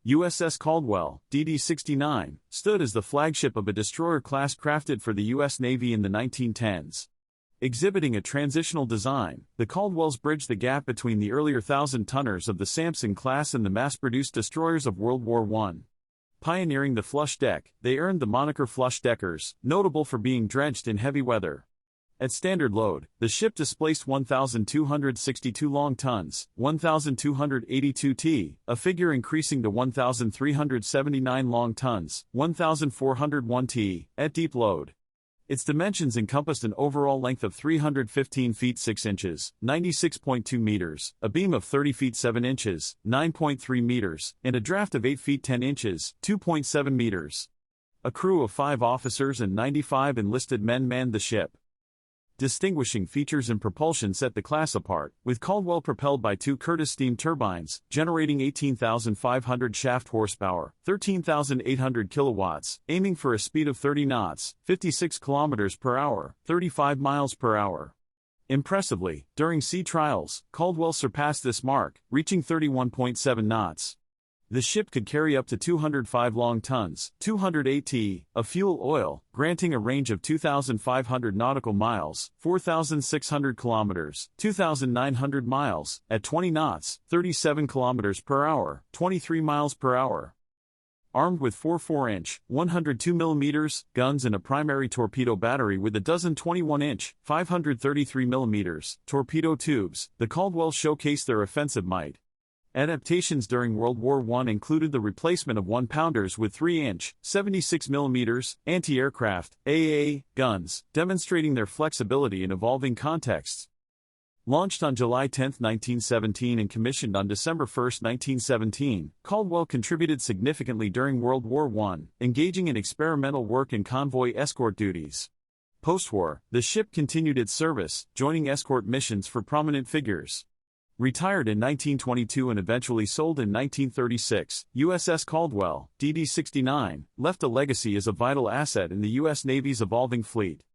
USS Caldwell, DD-69, stood as the flagship of a destroyer class crafted for the U.S. Navy in the 1910s. Exhibiting a transitional design, the Caldwells bridged the gap between the earlier 1,000-tonners of the Sampson class and the mass-produced destroyers of World War I. Pioneering the flush deck, they earned the moniker flush deckers, notable for being drenched in heavy weather. At standard load, the ship displaced 1,262 long tons, 1,282 t, a figure increasing to 1,379 long tons, 1,401 t, at deep load. Its dimensions encompassed an overall length of 315 feet 6 inches, 96.2 meters, a beam of 30 feet 7 inches, 9.3 meters, and a draft of 8 feet 10 inches, 2.7 meters. A crew of 5 officers and 95 enlisted men manned the ship. Distinguishing features and propulsion set the class apart, with Caldwell propelled by 2 Curtiss steam turbines, generating 18,500 shaft horsepower, 13,800 kilowatts, aiming for a speed of 30 knots, 56 kilometers per hour, 35 miles per hour. Impressively, during sea trials, Caldwell surpassed this mark, reaching 31.7 knots. The ship could carry up to 205 long tons, 208 t, of fuel oil, granting a range of 2,500 nautical miles, 4,600 kilometers, 2,900 miles, at 20 knots, 37 kilometers per hour, 23 miles per hour. Armed with 4 4-inch, 102 mm guns and a primary torpedo battery with a dozen 21-inch, 533 mm torpedo tubes, the Caldwell showcased their offensive might. Adaptations during World War I included the replacement of 1-pounders with 3-inch, 76 mm anti-aircraft (AA) guns, demonstrating their flexibility in evolving contexts. Launched on July 10, 1917 and commissioned on December 1, 1917, Caldwell contributed significantly during World War I, engaging in experimental work and convoy escort duties. Post-war, the ship continued its service, joining escort missions for prominent figures. Retired in 1922 and eventually sold in 1936, USS Caldwell, DD-69, left a legacy as a vital asset in the U.S. Navy's evolving fleet.